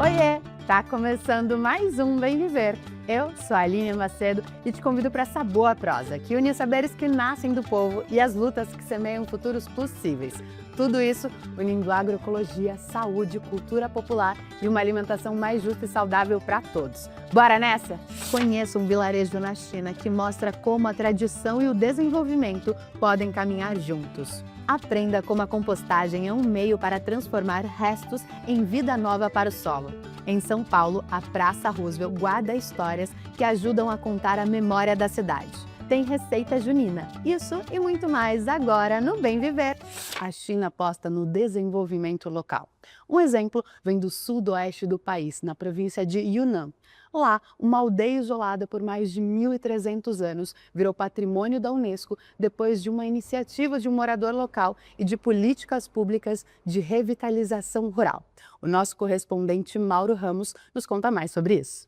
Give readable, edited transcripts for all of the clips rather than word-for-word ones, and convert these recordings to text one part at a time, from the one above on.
Oiê! Tá começando mais um Bem Viver. Eu sou a Aline Macedo e te convido para essa boa prosa que une os saberes que nascem do povo e as lutas que semeiam futuros possíveis. Tudo isso unindo agroecologia, saúde, cultura popular e uma alimentação mais justa e saudável para todos. Bora nessa? Conheça um vilarejo na China que mostra como a tradição e o desenvolvimento podem caminhar juntos. Aprenda como a compostagem é um meio para transformar restos em vida nova para o solo. Em São Paulo, a Praça Roosevelt guarda histórias que ajudam a contar a memória da cidade. Tem receita junina. Isso e muito mais agora no Bem Viver. A China aposta no desenvolvimento local. Um exemplo vem do sudoeste do país, na província de Yunnan. Lá, uma aldeia isolada por mais de 1.300 anos virou patrimônio da Unesco depois de uma iniciativa de um morador local e de políticas públicas de revitalização rural. O nosso correspondente Mauro Ramos nos conta mais sobre isso.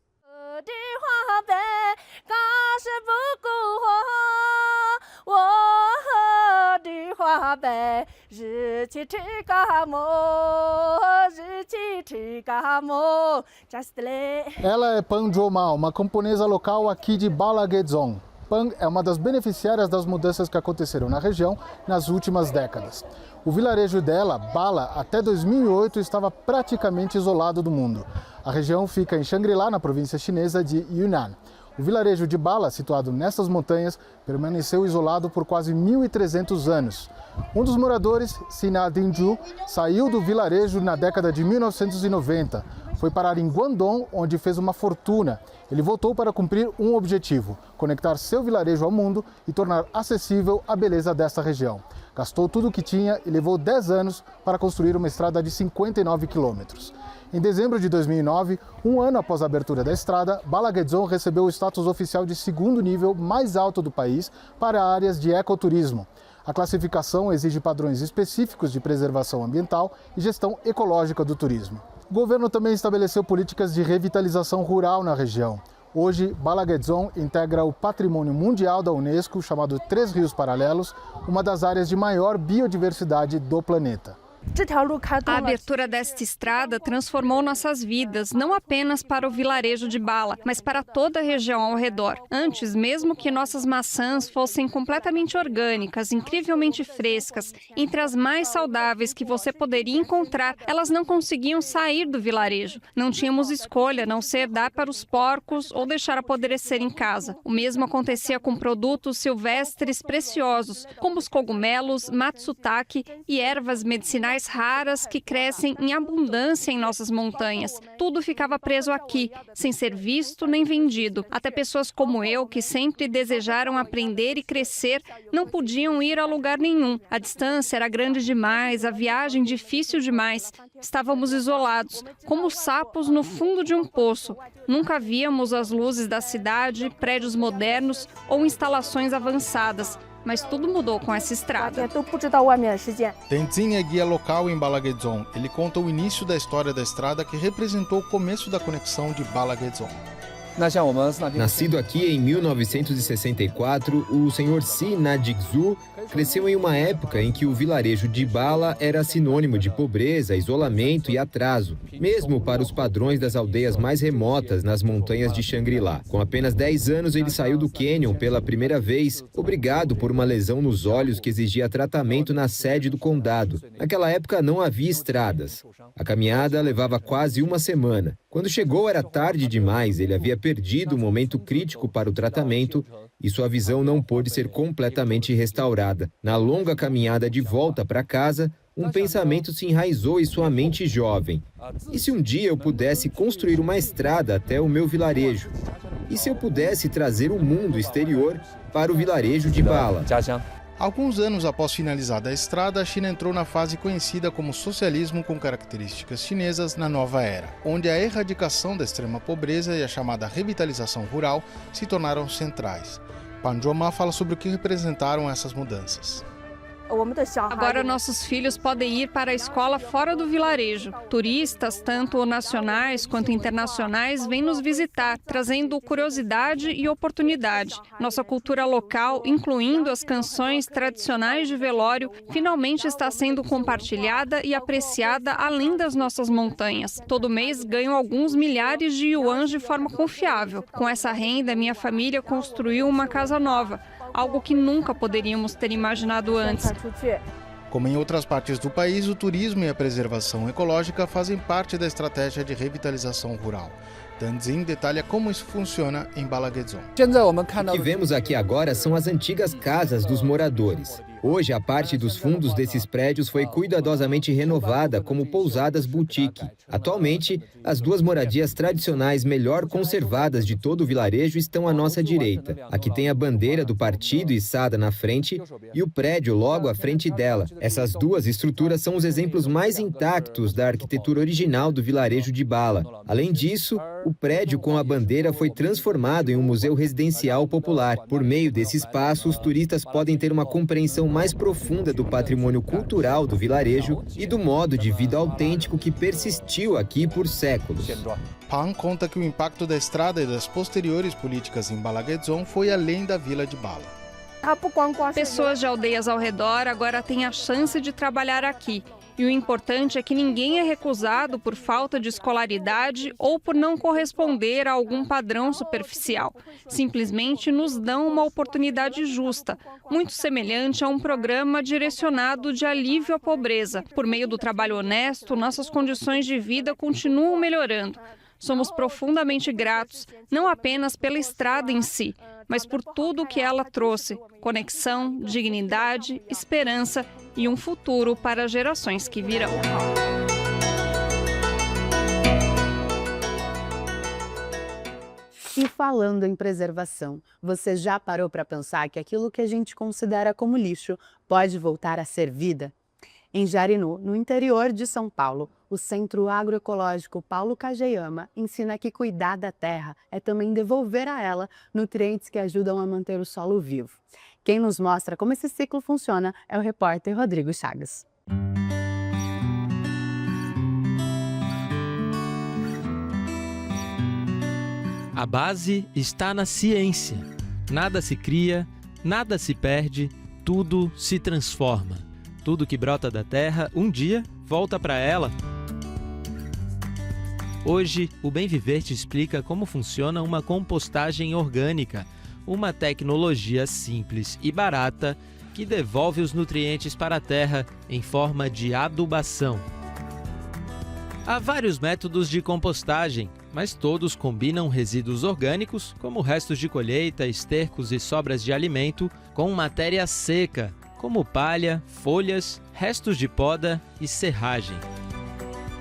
Ela é Pan Zhoma, uma camponesa local aqui de Balagedzong. Pan é uma das beneficiárias das mudanças que aconteceram na região nas últimas décadas. O vilarejo dela, Bala, até 2008 estava praticamente isolado do mundo. A região fica em Shangri-La, na província chinesa de Yunnan. O vilarejo de Bala, situado nessas montanhas, permaneceu isolado por quase 1.300 anos. Um dos moradores, Sina Dinju, saiu do vilarejo na década de 1990. Foi parar em Guangdong, onde fez uma fortuna. Ele voltou para cumprir um objetivo: conectar seu vilarejo ao mundo e tornar acessível a beleza desta região. Gastou tudo o que tinha e levou 10 anos para construir uma estrada de 59 quilômetros. Em dezembro de 2009, um ano após a abertura da estrada, Balagedzong recebeu o status oficial de segundo nível mais alto do país para áreas de ecoturismo. A classificação exige padrões específicos de preservação ambiental e gestão ecológica do turismo. O governo também estabeleceu políticas de revitalização rural na região. Hoje, Balagedzong integra o Patrimônio Mundial da Unesco, chamado Três Rios Paralelos, uma das áreas de maior biodiversidade do planeta. A abertura desta estrada transformou nossas vidas, não apenas para o vilarejo de Bala, mas para toda a região ao redor. Antes, mesmo que nossas maçãs fossem completamente orgânicas, incrivelmente frescas, entre as mais saudáveis que você poderia encontrar, elas não conseguiam sair do vilarejo. Não tínhamos escolha, a não ser dar para os porcos ou deixar apodrecer em casa. O mesmo acontecia com produtos silvestres preciosos, como os cogumelos, matsutake e ervas medicinais raras que crescem em abundância em nossas montanhas. Tudo ficava preso aqui, sem ser visto nem vendido. Até pessoas como eu, que sempre desejaram aprender e crescer, não podiam ir a lugar nenhum. A distância era grande demais, a viagem difícil demais. Estávamos isolados, como sapos no fundo de um poço. Nunca víamos as luzes da cidade, prédios modernos ou instalações avançadas. Mas tudo mudou com essa estrada. Tenzin é guia local em Balagedzong. Ele conta o início da história da estrada que representou o começo da conexão de Balagedzong. Nascido aqui em 1964, o senhor Sina Digzu cresceu em uma época em que o vilarejo de Bala era sinônimo de pobreza, isolamento e atraso, mesmo para os padrões das aldeias mais remotas nas montanhas de Shangri-La. Com apenas 10 anos, ele saiu do Canyon pela primeira vez, obrigado por uma lesão nos olhos que exigia tratamento na sede do condado. Naquela época não havia estradas. A caminhada levava quase uma semana. Quando chegou era tarde demais, ele havia perdido o momento crítico para o tratamento e sua visão não pôde ser completamente restaurada. Na longa caminhada de volta para casa, um pensamento se enraizou em sua mente jovem. E se um dia eu pudesse construir uma estrada até o meu vilarejo? E se eu pudesse trazer o mundo exterior para o vilarejo de Bala? Alguns anos após finalizada a estrada, a China entrou na fase conhecida como socialismo com características chinesas na nova era, onde a erradicação da extrema pobreza e a chamada revitalização rural se tornaram centrais. Pan Zhoma fala sobre o que representaram essas mudanças. Agora nossos filhos podem ir para a escola fora do vilarejo. Turistas, tanto nacionais quanto internacionais, vêm nos visitar, trazendo curiosidade e oportunidade. Nossa cultura local, incluindo as canções tradicionais de velório, finalmente está sendo compartilhada e apreciada além das nossas montanhas. Todo mês ganho alguns milhares de yuans de forma confiável. Com essa renda, minha família construiu uma casa nova, algo que nunca poderíamos ter imaginado antes. Como em outras partes do país, o turismo e a preservação ecológica fazem parte da estratégia de revitalização rural. Danzin detalha como isso funciona em Bala Ghezo. O que vemos aqui agora são as antigas casas dos moradores. Hoje, a parte dos fundos desses prédios foi cuidadosamente renovada como pousadas boutique. Atualmente, as duas moradias tradicionais melhor conservadas de todo o vilarejo estão à nossa direita. Aqui tem a bandeira do partido içada na frente e o prédio logo à frente dela. Essas duas estruturas são os exemplos mais intactos da arquitetura original do vilarejo de Bala. Além disso, o prédio com a bandeira foi transformado em um museu residencial popular. Por meio desse espaço, os turistas podem ter uma compreensão mais profunda do patrimônio cultural do vilarejo e do modo de vida autêntico que persistiu aqui por séculos. Pan conta que o impacto da estrada e das posteriores políticas em Bala Ghezo foi além da vila de Bala. Pessoas de aldeias ao redor agora têm a chance de trabalhar aqui. E o importante é que ninguém é recusado por falta de escolaridade ou por não corresponder a algum padrão superficial. Simplesmente nos dão uma oportunidade justa, muito semelhante a um programa direcionado de alívio à pobreza. Por meio do trabalho honesto, nossas condições de vida continuam melhorando. Somos profundamente gratos, não apenas pela estrada em si, mas por tudo o que ela trouxe: conexão, dignidade, esperança e um futuro para gerações que virão. E falando em preservação, você já parou para pensar que aquilo que a gente considera como lixo pode voltar a ser vida? Em Jarinu, no interior de São Paulo, o Centro Agroecológico Paulo Kageyama ensina que cuidar da terra é também devolver a ela nutrientes que ajudam a manter o solo vivo. Quem nos mostra como esse ciclo funciona é o repórter Rodrigo Chagas. A base está na ciência. Nada se cria, nada se perde, tudo se transforma. Tudo que brota da terra, um dia, volta para ela. Hoje, o Bem Viver te explica como funciona uma compostagem orgânica, uma tecnologia simples e barata que devolve os nutrientes para a terra em forma de adubação. Há vários métodos de compostagem, mas todos combinam resíduos orgânicos, como restos de colheita, estercos e sobras de alimento, com matéria seca, como palha, folhas, restos de poda e serragem.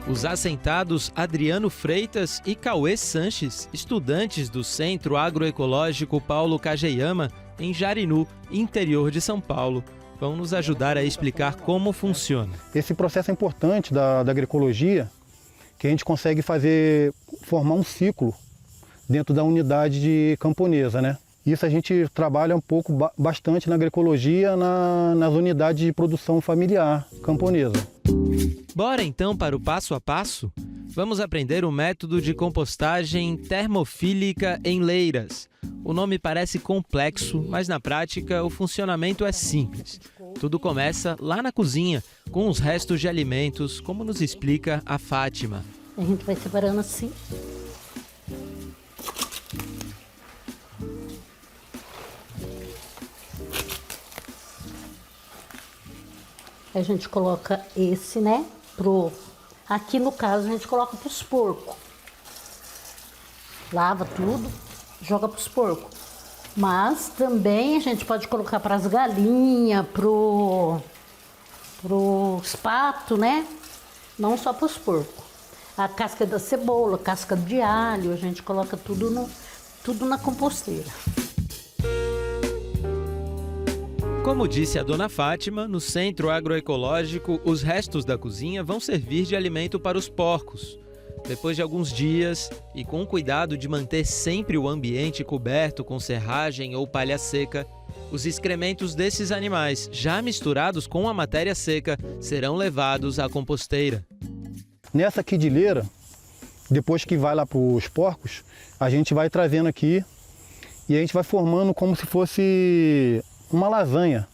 Os assentados Adriano Freitas e Cauê Sanches, estudantes do Centro Agroecológico Paulo Kageyama, em Jarinu, interior de São Paulo, vão nos ajudar a explicar como funciona. Esse processo é importante da agroecologia, que a gente consegue formar um ciclo dentro da unidade camponesa, né? Isso a gente trabalha bastante na agroecologia, nas unidades de produção familiar camponesa. Bora então para o passo a passo? Vamos aprender o método de compostagem termofílica em leiras. O nome parece complexo, mas na prática o funcionamento é simples. Tudo começa lá na cozinha, com os restos de alimentos, como nos explica a Fátima. A gente vai separando assim. A gente coloca esse, né? Aqui no caso a gente coloca para os porcos. Lava tudo, joga para os porcos. Mas também a gente pode colocar para as galinhas, pros patos, né? Não só para os porcos. A casca da cebola, casca de alho, a gente coloca tudo na composteira. Como disse a dona Fátima, no Centro Agroecológico, os restos da cozinha vão servir de alimento para os porcos. Depois de alguns dias, e com o cuidado de manter sempre o ambiente coberto com serragem ou palha seca, Os excrementos desses animais, já misturados com a matéria seca, serão levados à composteira. Nessa quidilheira, depois que vai lá para os porcos, a gente vai trazendo aqui e a gente vai formando como se fosse uma lasanha,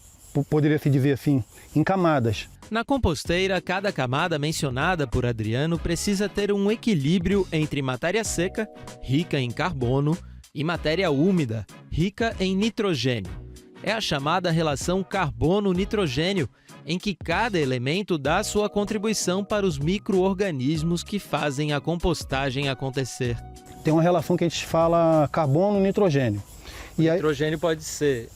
poderia se dizer assim, em camadas. Na composteira, cada camada mencionada por Adriano precisa ter um equilíbrio entre matéria seca, rica em carbono, e matéria úmida, rica em nitrogênio. É a chamada relação carbono-nitrogênio, em que cada elemento dá sua contribuição para os micro-organismos que fazem a compostagem acontecer. Tem uma relação que a gente fala carbono-nitrogênio. E aí... Nitrogênio pode ser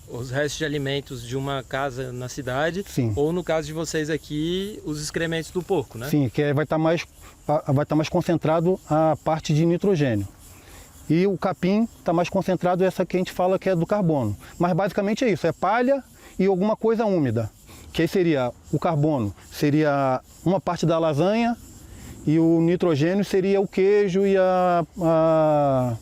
os restos de alimentos de uma casa na cidade, Sim. Ou no caso de vocês aqui, os excrementos do porco, né? Sim, que vai estar mais concentrado a parte de nitrogênio. E o capim está mais concentrado essa que a gente fala que é do carbono. Mas basicamente é isso, é palha e alguma coisa úmida. Que aí seria o carbono, seria uma parte da lasanha e o nitrogênio seria o queijo e o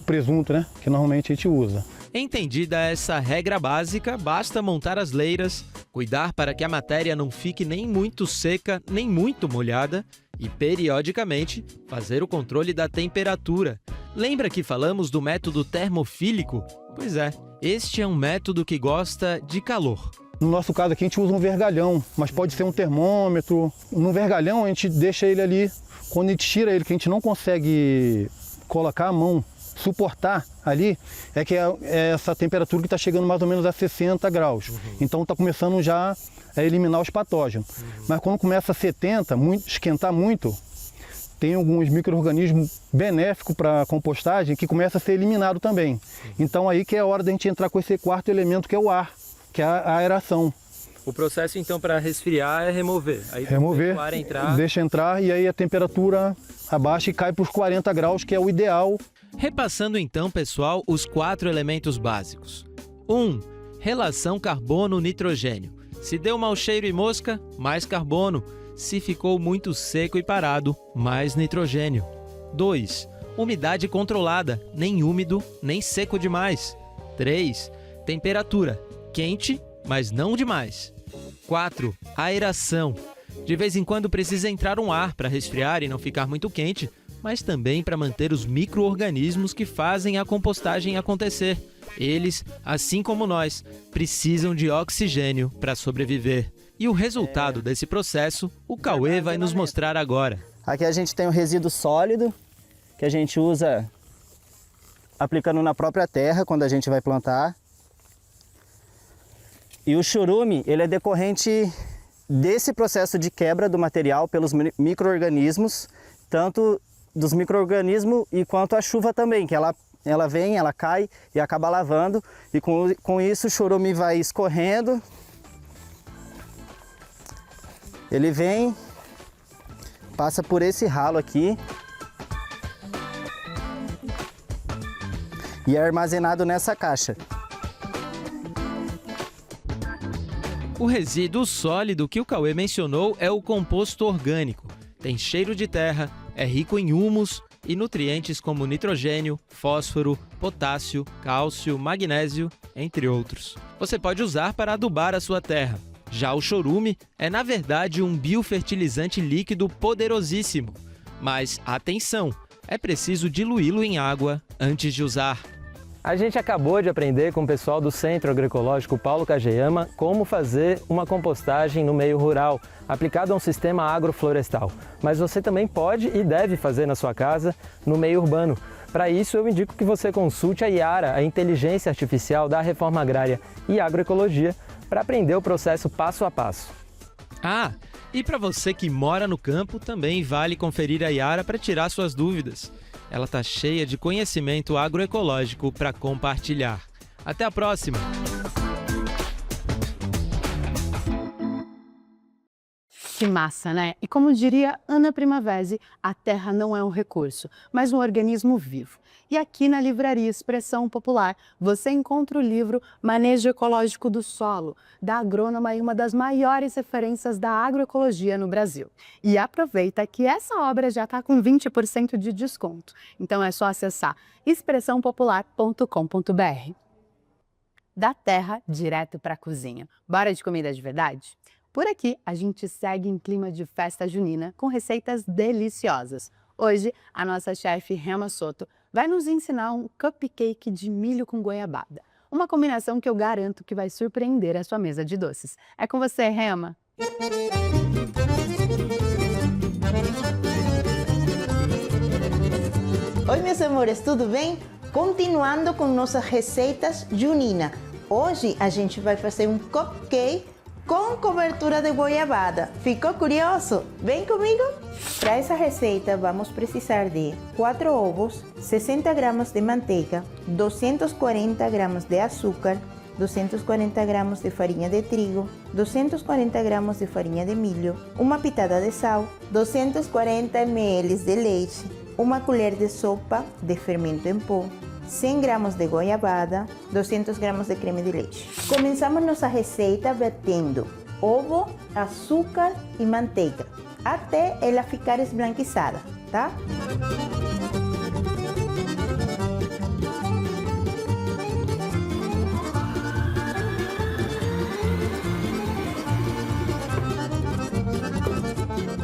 presunto, né? Que normalmente a gente usa. Entendida essa regra básica, basta montar as leiras, cuidar para que a matéria não fique nem muito seca, nem muito molhada e, periodicamente, fazer o controle da temperatura. Lembra que falamos do método termofílico? Pois é, este é um método que gosta de calor. No nosso caso aqui a gente usa um vergalhão, mas pode ser um termômetro. No vergalhão a gente deixa ele ali, quando a gente tira ele, que a gente não consegue colocar a mão, suportar ali, é que é essa temperatura que está chegando mais ou menos a 60 graus. Então está começando já a eliminar os patógenos. Mas quando começa a 70, esquentar muito, tem alguns micro-organismos benéficos para a compostagem que começa a ser eliminado também. Então aí que é a hora da gente entrar com esse quarto elemento que é o ar, que é a aeração. O processo então para resfriar é remover. Aí remover, o ar entrar. Deixa entrar e aí a temperatura abaixa e cai para os 40 graus, que é o ideal. Repassando então, pessoal, os 4 elementos básicos. 1. Relação carbono-nitrogênio. Se deu mau cheiro e mosca, mais carbono. Se ficou muito seco e parado, mais nitrogênio. 2. Umidade controlada, nem úmido, nem seco demais. 3. Temperatura, quente, mas não demais. 4. Aeração. De vez em quando precisa entrar um ar para resfriar e não ficar muito quente, mas também para manter os micro-organismos que fazem a compostagem acontecer. Eles, assim como nós, precisam de oxigênio para sobreviver. E o resultado desse processo, o Cauê vai nos mostrar agora. Aqui a gente tem o resíduo sólido, que a gente usa aplicando na própria terra quando a gente vai plantar. E o churume, ele é decorrente desse processo de quebra do material pelos micro-organismos, tanto dos micro-organismos e quanto a chuva também, que ela vem, ela cai e acaba lavando, e com isso o churume vai escorrendo. Ele vem, passa por esse ralo aqui e é armazenado nessa caixa. O resíduo sólido que o Cauê mencionou é o composto orgânico. Tem cheiro de terra, é rico em humus e nutrientes como nitrogênio, fósforo, potássio, cálcio, magnésio, entre outros. Você pode usar para adubar a sua terra. Já o chorume é, na verdade, um biofertilizante líquido poderosíssimo. Mas, atenção, é preciso diluí-lo em água antes de usar. A gente acabou de aprender com o pessoal do Centro Agroecológico Paulo Kageyama como fazer uma compostagem no meio rural, aplicado a um sistema agroflorestal. Mas você também pode e deve fazer na sua casa no meio urbano. Para isso, eu indico que você consulte a Yara, a inteligência artificial da reforma agrária e agroecologia, para aprender o processo passo a passo. Ah, e para você que mora no campo, também vale conferir a Yara para tirar suas dúvidas. Ela está cheia de conhecimento agroecológico para compartilhar. Até a próxima! Que massa, né? E como diria Ana Primavesi, a terra não é um recurso, mas um organismo vivo. E aqui na Livraria Expressão Popular, você encontra o livro Manejo Ecológico do Solo, da agrônoma e uma das maiores referências da agroecologia no Brasil. E aproveita que essa obra já está com 20% de desconto. Então é só acessar expressãopopular.com.br. da terra direto para a cozinha. Bora de comida de verdade? Por aqui, a gente segue em clima de festa junina com receitas deliciosas. Hoje, a nossa chefe Rema Soto vai nos ensinar um cupcake de milho com goiabada. Uma combinação que eu garanto que vai surpreender a sua mesa de doces. É com você, Rema! Oi, meus amores, tudo bem? Continuando com nossas receitas juninas. Hoje a gente vai fazer um cupcake com cobertura de goiabada. Ficou curioso? Vem comigo! Para essa receita vamos precisar de 4 ovos, 60 gramas de manteiga, 240 gramas de açúcar, 240 gramas de farinha de trigo, 240 gramas de farinha de milho, uma pitada de sal, 240 ml de leite, uma colher de sopa de fermento em pó, 100 gramas de goiabada, 200 gramas de creme de leite. Começamos nossa receita batendo ovo, açúcar e manteiga, até ela ficar esbranquiçada, tá?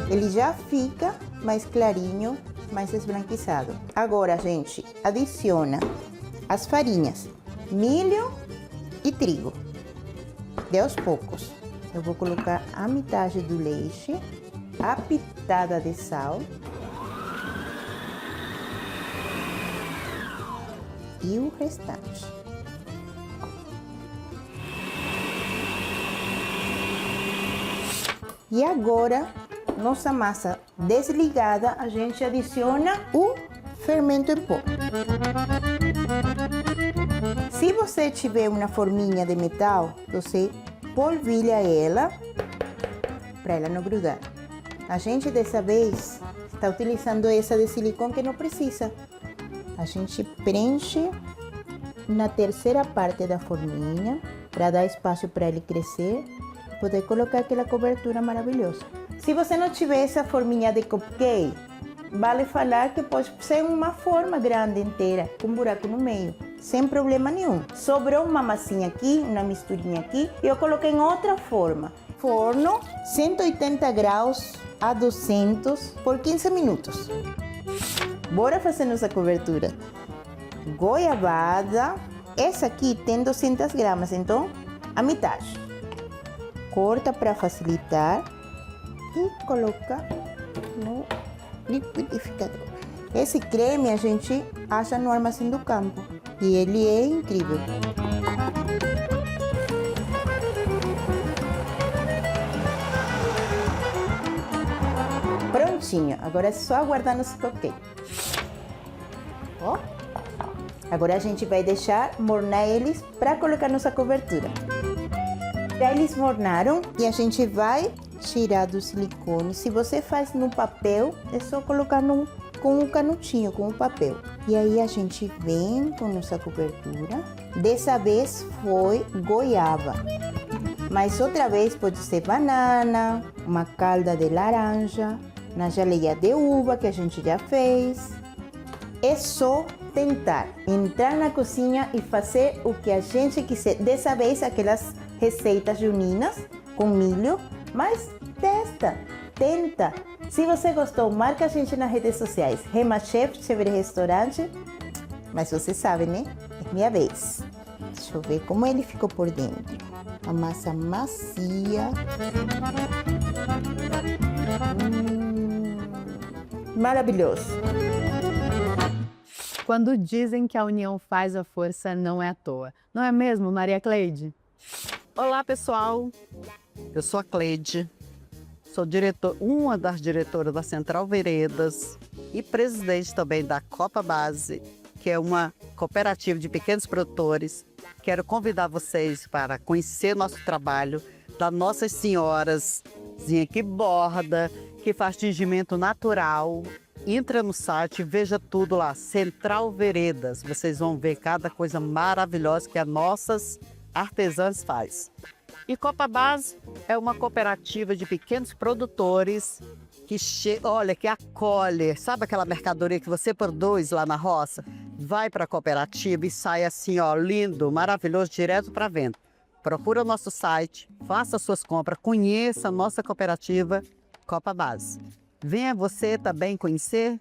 Ele já fica mais clarinho, mais esbranquiçado. Agora, gente, adiciona as farinhas, milho e trigo, de aos poucos. Eu vou colocar a metade do leite, a pitada de sal e o restante. E agora, nossa massa desligada, a gente adiciona o fermento em pó. Se você tiver uma forminha de metal, você polvilha ela para ela não grudar. A gente dessa vez está utilizando essa de silicone que não precisa. A gente preenche na terceira parte da forminha para dar espaço para ele crescer e poder colocar aquela cobertura maravilhosa. Se você não tiver essa forminha de cupcake, vale falar que pode ser uma forma grande inteira, com um buraco no meio, sem problema nenhum. Sobrou uma massinha aqui, uma misturinha aqui, e eu coloquei em outra forma. Forno, 180 graus a 200 por 15 minutos. Bora fazer nossa cobertura. Goiabada, essa aqui tem 200 gramas, então a metade. Corta para facilitar e coloca no liquidificador. Esse creme a gente acha no Armazém do Campo e ele é incrível. Prontinho, agora é só aguardar nosso cupcake. Ó, agora a gente vai deixar mornar eles para colocar nossa cobertura. Já eles mornaram e a gente vai tirar do silicone. Se você faz no papel, é só colocar com um canutinho, com o papel. E aí a gente vem com nossa cobertura. Dessa vez foi goiaba. Mas outra vez pode ser banana, uma calda de laranja, na geleia de uva que a gente já fez. É só tentar entrar na cozinha e fazer o que a gente quiser. Dessa vez aquelas receitas juninas com milho, mas testa, tenta. Se você gostou, marca a gente nas redes sociais. Rema Chef, Chevre Restaurante. Mas você sabe, né? É minha vez. Deixa eu ver como ele ficou por dentro. A massa macia. Maravilhoso. Quando dizem que a união faz a força, não é à toa. Não é mesmo, Maria Cleide? Olá, pessoal. Eu sou a Cleide. Sou uma das diretoras da Central Veredas e presidente também da Copa Base, que é uma cooperativa de pequenos produtores. Quero convidar vocês para conhecer nosso trabalho das nossas senhoras que borda, que faz tingimento natural. Entra no site, veja tudo lá, Central Veredas. Vocês vão ver cada coisa maravilhosa que as nossas artesãs faz. E Copa Base é uma cooperativa de pequenos produtores que acolhe, sabe aquela mercadoria que você produz lá na roça? vai para a cooperativa e sai assim, ó, lindo, maravilhoso, direto para venda. Procura o nosso site, faça suas compras, conheça a nossa cooperativa Copa Base. Venha você também conhecer.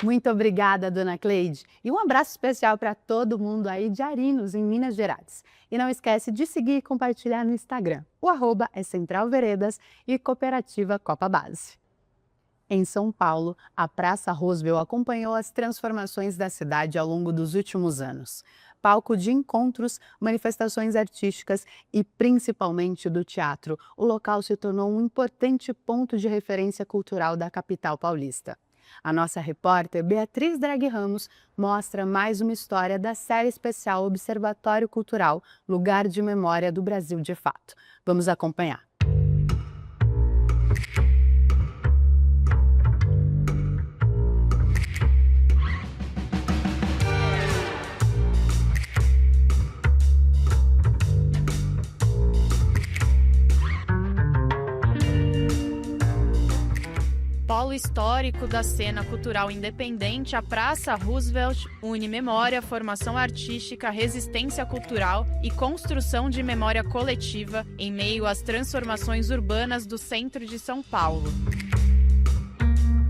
Muito obrigada, dona Cleide. E um abraço especial para todo mundo aí de Arinos, em Minas Gerais. E não esquece de seguir e compartilhar no Instagram. O @ é Central Veredas e Cooperativa Copa Base. Em São Paulo, a Praça Roosevelt acompanhou as transformações da cidade ao longo dos últimos anos. Palco de encontros, manifestações artísticas e principalmente do teatro, o local se tornou um importante ponto de referência cultural da capital paulista. A nossa repórter Beatriz Draghi Ramos mostra mais uma história da série especial Observatório Cultural, Lugar de Memória do Brasil de Fato. Vamos acompanhar. Polo histórico da cena cultural independente, a Praça Roosevelt une memória, formação artística, resistência cultural e construção de memória coletiva em meio às transformações urbanas do centro de São Paulo.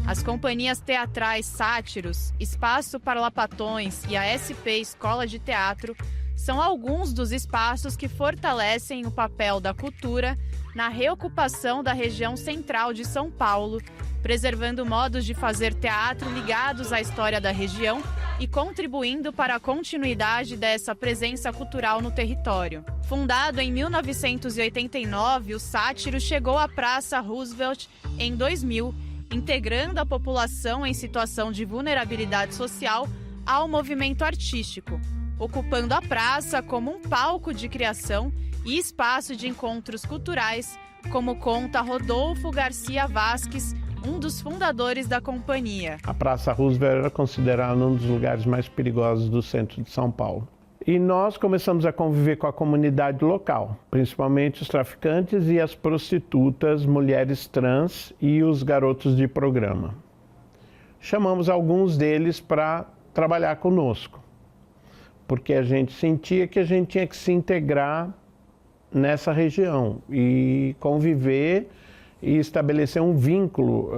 As companhias teatrais Sátiros, Espaço Parlapatões e a SP Escola de Teatro são alguns dos espaços que fortalecem o papel da cultura na reocupação da região central de São Paulo, preservando modos de fazer teatro ligados à história da região e contribuindo para a continuidade dessa presença cultural no território. Fundado em 1989, o Sátiro chegou à Praça Roosevelt em 2000, integrando a população em situação de vulnerabilidade social ao movimento artístico, ocupando a praça como um palco de criação e espaço de encontros culturais, como conta Rodolfo Garcia Vasques, um dos fundadores da companhia. A Praça Roosevelt era considerada um dos lugares mais perigosos do centro de São Paulo. E nós começamos a conviver com a comunidade local, principalmente os traficantes e as prostitutas, mulheres trans e os garotos de programa. Chamamos alguns deles para trabalhar conosco, porque a gente sentia que a gente tinha que se integrar nessa região e conviver e estabelecer um vínculo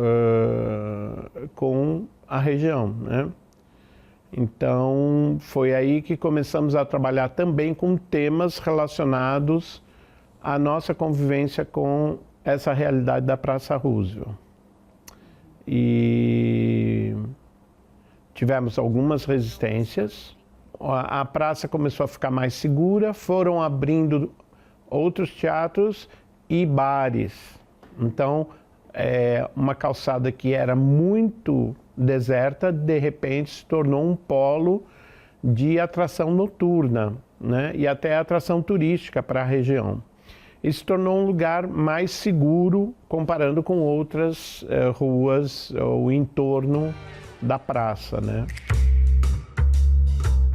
com a região, né? Então, foi aí que começamos a trabalhar também com temas relacionados à nossa convivência com essa realidade da Praça Roosevelt. E tivemos algumas resistências, a praça começou a ficar mais segura, foram abrindo outros teatros e bares. Então, uma calçada que era muito deserta, de repente se tornou um polo de atração noturna, né? E até atração turística para a região. E se tornou um lugar mais seguro comparando com outras ruas ou entorno da praça, né?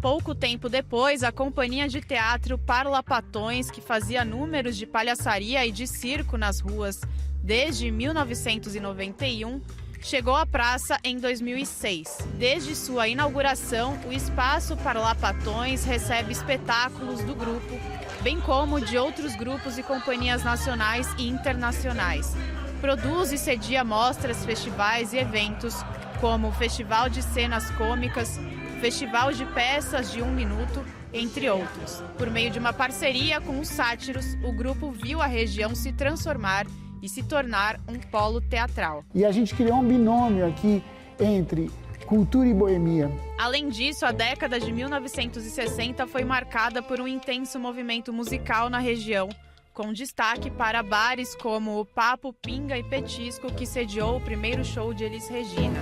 Pouco tempo depois, a companhia de teatro Parlapatões, que fazia números de palhaçaria e de circo nas ruas desde 1991, chegou à praça em 2006. Desde sua inauguração, o Espaço Parlapatões recebe espetáculos do grupo, bem como de outros grupos e companhias nacionais e internacionais. Produz e cedia mostras, festivais e eventos, como o Festival de Cenas Cômicas, Festival de Peças de 1 Minuto, entre outros. Por meio de uma parceria com os Sátiros, o grupo viu a região se transformar e se tornar um polo teatral. E a gente criou um binômio aqui entre cultura e boemia. Além disso, a década de 1960 foi marcada por um intenso movimento musical na região, com destaque para bares como o Papo, Pinga e Petisco, que sediou o primeiro show de Elis Regina.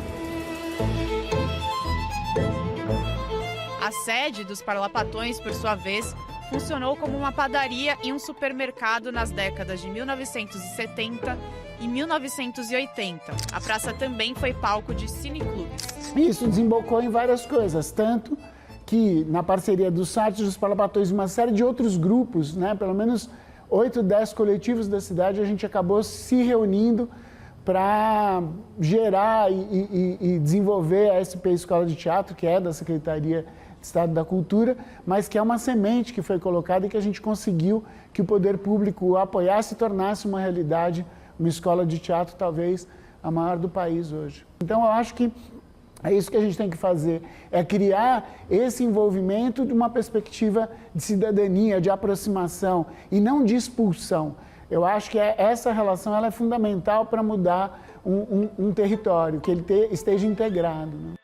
A sede dos Parlapatões, por sua vez, funcionou como uma padaria e um supermercado nas décadas de 1970 e 1980. A praça também foi palco de cineclubes. Isso desembocou em várias coisas, tanto que na parceria dos Sátiros, dos Parlapatões e uma série de outros grupos, né, pelo menos 8, 10 coletivos da cidade, a gente acabou se reunindo para gerar e desenvolver a SP Escola de Teatro, que é da Secretaria de Estado da Cultura, mas que é uma semente que foi colocada e que a gente conseguiu que o poder público apoiasse e tornasse uma realidade, uma escola de teatro talvez a maior do país hoje. Então eu acho que é isso que a gente tem que fazer, é criar esse envolvimento de uma perspectiva de cidadania, de aproximação e não de expulsão. Eu acho que essa relação ela é fundamental para mudar um território, que ele esteja integrado, né?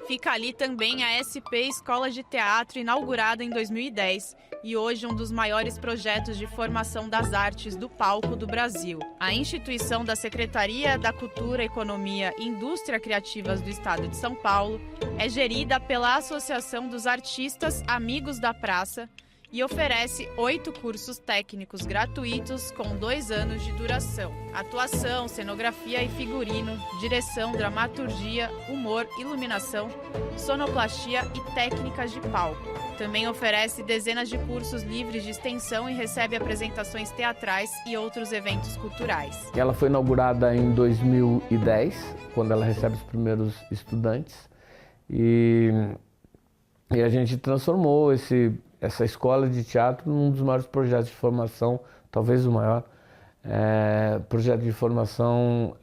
Fica ali também a SP Escola de Teatro, inaugurada em 2010 e hoje um dos maiores projetos de formação das artes do palco do Brasil. A instituição da Secretaria da Cultura, Economia e Indústria Criativas do Estado de São Paulo é gerida pela Associação dos Artistas Amigos da Praça e oferece 8 cursos técnicos gratuitos com 2 anos de duração. Atuação, cenografia e figurino, direção, dramaturgia, humor, iluminação, sonoplastia e técnicas de palco. Também oferece dezenas de cursos livres de extensão e recebe apresentações teatrais e outros eventos culturais. Ela foi inaugurada em 2010, quando ela recebe os primeiros estudantes, e a gente transformou essa escola de teatro num dos maiores projetos de formação, talvez o maior, projeto de formação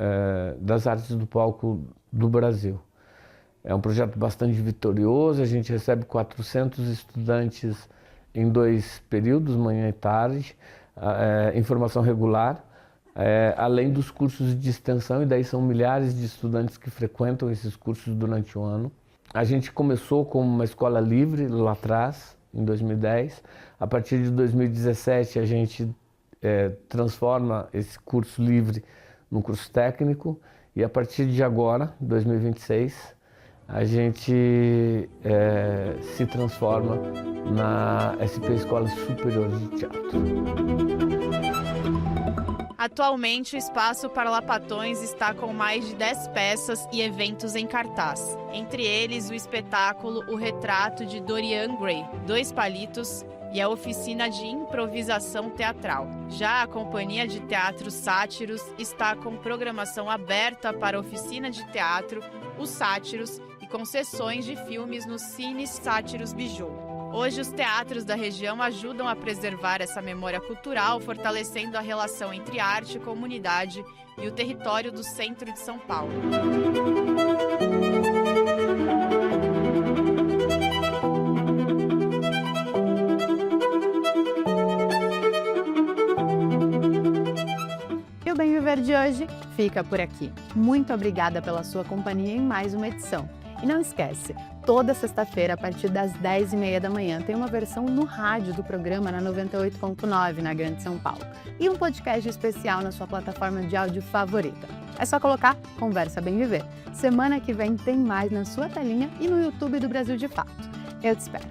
das artes do palco do Brasil. É um projeto bastante vitorioso, a gente recebe 400 estudantes em 2 períodos, manhã e tarde, em formação regular, além dos cursos de extensão, e daí são milhares de estudantes que frequentam esses cursos durante o ano. A gente começou como uma escola livre lá atrás, em 2010. A partir de 2017, a gente transforma esse curso livre num curso técnico e a partir de agora, 2026, a gente se transforma na SP Escola Superior de Teatro. Atualmente, o Espaço Parlapatões está com mais de 10 peças e eventos em cartaz. Entre eles, o espetáculo O Retrato de Dorian Gray, 2 Palitos, e a oficina de improvisação teatral. Já a Companhia de Teatro Sátiros está com programação aberta para a oficina de teatro Os Sátiros e com sessões de filmes no Cine Sátiros Bijou. Hoje, os teatros da região ajudam a preservar essa memória cultural, fortalecendo a relação entre arte, comunidade e o território do centro de São Paulo. E o Bem Viver de hoje fica por aqui. Muito obrigada pela sua companhia em mais uma edição. E não esquece, toda sexta-feira, a partir das 10h30 da manhã, tem uma versão no rádio do programa na 98.9, na Grande São Paulo. E um podcast especial na sua plataforma de áudio favorita. É só colocar Conversa Bem Viver. Semana que vem tem mais na sua telinha e no YouTube do Brasil de Fato. Eu te espero.